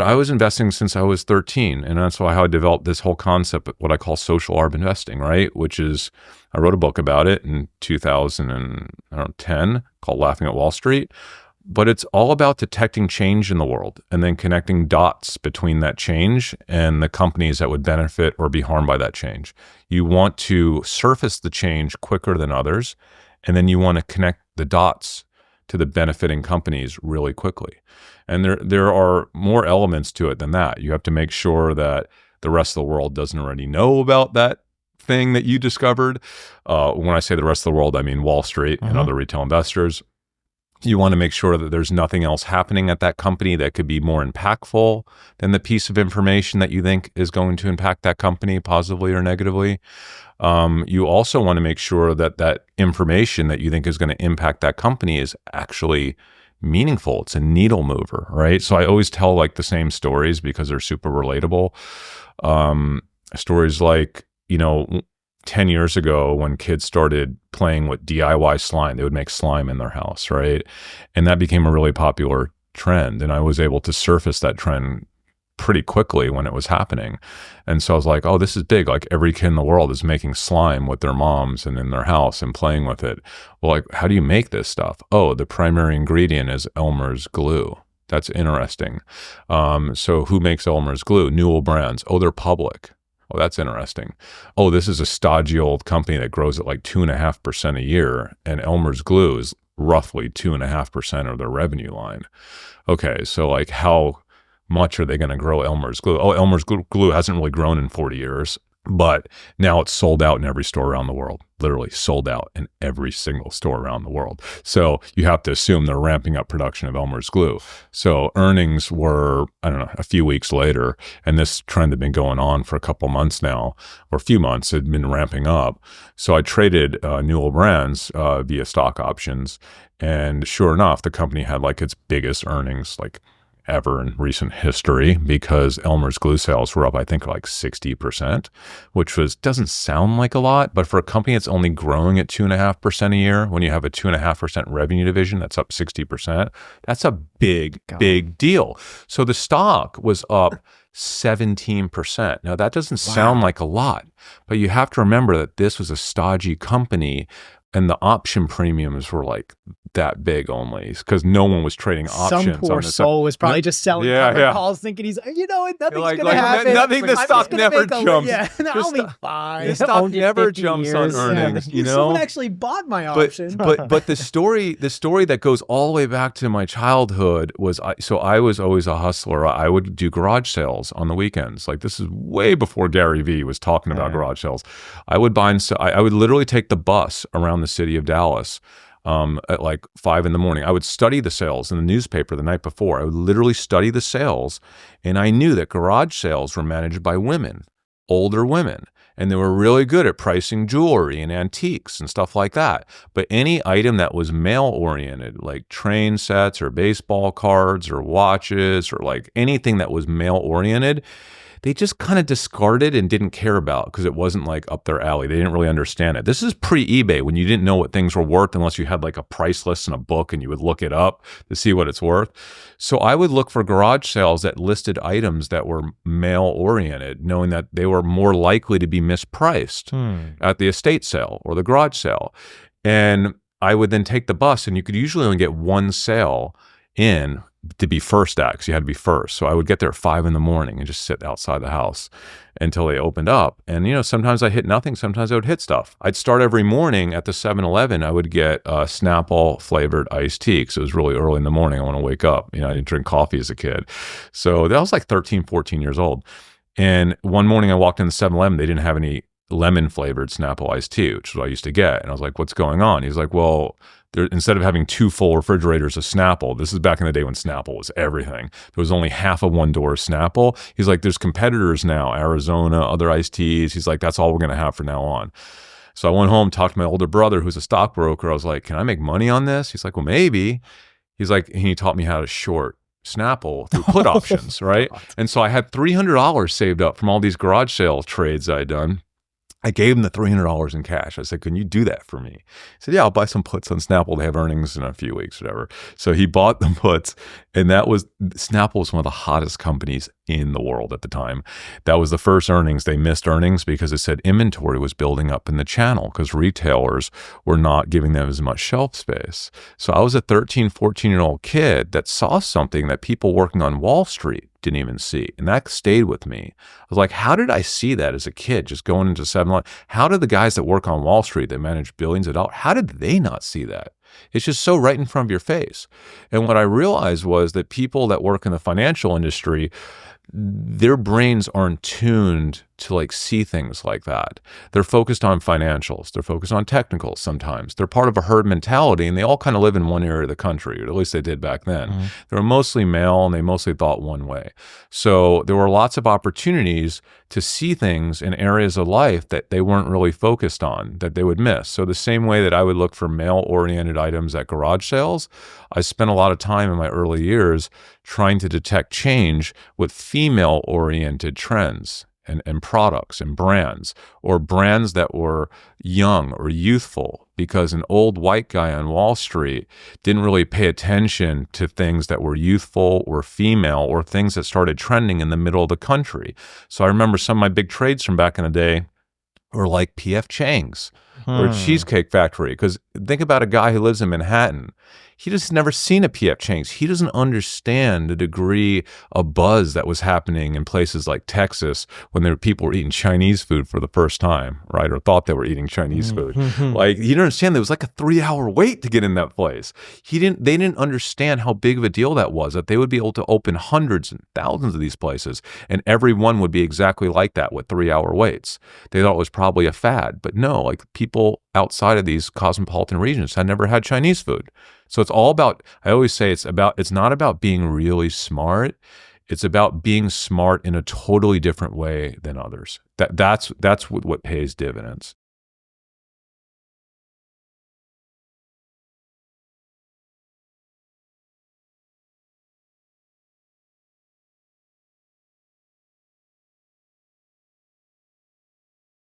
I was investing since I was 13, and that's why how I developed this whole concept, what I call social arb investing, right? Which is, I wrote a book about it in 2010 called Laughing at Wall Street. But it's all about detecting change in the world and then connecting dots between that change and the companies that would benefit or be harmed by that change. You want to surface the change quicker than others, and then you want to connect the dots to the benefiting companies really quickly. And there are more elements to it than that. You have to make sure that the rest of the world doesn't already know about that thing that you discovered. When I say the rest of the world, I mean Wall Street and other retail investors. You want to make sure that there's nothing else happening at that company that could be more impactful than the piece of information that you think is going to impact that company positively or negatively. You also want to make sure that that information that you think is going to impact that company is actually meaningful. It's a needle mover, right? So I always tell like the same stories because they're super relatable. Stories like, 10 years ago when kids started playing with DIY slime, they would make slime in their house, right? And that became a really popular trend. And I was able to surface that trend pretty quickly when it was happening. And so I was like, oh, this is big. Like every kid in the world is making slime with their moms and in their house and playing with it. Well, like, how do you make this stuff? Oh, the primary ingredient is Elmer's glue. That's interesting. So who makes Elmer's glue? Newell Brands. Oh, they're public. Oh, that's interesting. Oh, this is a stodgy old company that grows at like 2.5% a year, and Elmer's glue is roughly 2.5% of their revenue line. Okay, so like how much are they going to grow Elmer's glue? Oh, Elmer's glue hasn't really grown in 40 years, but now it's sold out in every store around the world. Literally sold out in every single store around the world. So you have to assume they're ramping up production of Elmer's glue. So earnings were, a few weeks later, and this trend had been going on for a couple months now, or a few months, had been ramping up. So I traded Newell Brands via stock options, and sure enough, the company had like its biggest earnings like ever in recent history because Elmer's glue sales were up, I think, like 60%, which doesn't sound like a lot, but for a company that's only growing at 2.5% a year, when you have a 2.5% revenue division that's up 60%, that's a big deal. So the stock was up 17%. Now that doesn't sound like a lot, but you have to remember that this was a stodgy company and the option premiums were like that big only because no one was trading options. Some poor soul was probably just selling calls thinking he's, nothing's going to happen. The stock never jumps. I'll be fine. The stock never jumps on earnings, Someone actually bought my option. But the story that goes all the way back to my childhood was, I was always a hustler. I would do garage sales on the weekends. Like this is way before Gary Vee was talking about garage sales. I would buy and sell. I would literally take the bus around the city of Dallas at like 5 a.m. I would study the sales in the newspaper the night before. I would literally study the sales, and I knew that garage sales were managed by women, older women, and they were really good at pricing jewelry and antiques and stuff like that. But any item that was male-oriented, like train sets or baseball cards or watches or like anything that was male-oriented, they just kind of discarded and didn't care about because it wasn't like up their alley. They didn't really understand it. This is pre-eBay when you didn't know what things were worth unless you had like a price list in a book and you would look it up to see what it's worth. So I would look for garage sales that listed items that were male-oriented, knowing that they were more likely to be mispriced at the estate sale or the garage sale. And I would then take the bus, and you could usually only get one sale in to be first at, because you had to be first. So I would get there at 5 a.m. and just sit outside the house until they opened up. And, sometimes I hit nothing. Sometimes I would hit stuff. I'd start every morning at the 7-Eleven. I would get Snapple flavored iced tea because it was really early in the morning. I want to wake up. I didn't drink coffee as a kid. So that was like 13, 14 years old. And one morning I walked in the 7-Eleven. They didn't have any lemon flavored Snapple iced tea, which is what I used to get. And I was like, what's going on? He's like, well, instead of having 2 full refrigerators of Snapple, this is back in the day when Snapple was everything. There was only half of one door of Snapple. He's like, there's competitors now, Arizona, other iced teas. He's like, that's all we're going to have from now on. So I went home, talked to my older brother, who's a stockbroker. I was like, can I make money on this? He's like, well, maybe. He's like, and he taught me how to short Snapple through put options, right? And so I had $300 saved up from all these garage sale trades I'd done. I gave him the $300 in cash. I said, can you do that for me? He said, yeah, I'll buy some puts on Snapple. They have earnings in a few weeks, whatever. So he bought the puts, and Snapple was one of the hottest companies in the world at the time. That was the first earnings. They missed earnings because it said inventory was building up in the channel because retailers were not giving them as much shelf space. So I was a 13, 14-year-old kid that saw something that people working on Wall Street didn't even see. And that stayed with me. I was like, how did I see that as a kid just going into 7-Eleven? How did the guys that work on Wall Street that manage billions of dollars, how did they not see that? It's just so right in front of your face. And what I realized was that people that work in the financial industry, their brains aren't tuned to like see things like that. They're focused on financials. They're focused on technicals sometimes. They're part of a herd mentality, and they all kind of live in one area of the country, or at least they did back then. Mm-hmm. They were mostly male, and they mostly thought one way. So there were lots of opportunities to see things in areas of life that they weren't really focused on, that they would miss. So the same way that I would look for male-oriented items at garage sales, I spent a lot of time in my early years trying to detect change with female-oriented trends and products and brands, or brands that were young or youthful, because an old white guy on Wall Street didn't really pay attention to things that were youthful or female or things that started trending in the middle of the country. So I remember some of my big trades from back in the day were like P.F. Chang's or Cheesecake Factory. Because think about a guy who lives in Manhattan. He just never seen a P.F. Chang's. He doesn't understand the degree of buzz that was happening in places like Texas when people were eating Chinese food for the first time, right? Or thought they were eating Chinese food. Like, he didn't understand there was like a 3-hour wait to get in that place. They didn't understand how big of a deal that was, that they would be able to open hundreds and thousands of these places, and every one would be exactly like that with 3-hour waits. They thought it was probably a fad, but no, like people outside of these cosmopolitan regions had never had Chinese food. So it's all about, I always say it's not about being really smart. It's about being smart in a totally different way than others. That's what pays dividends.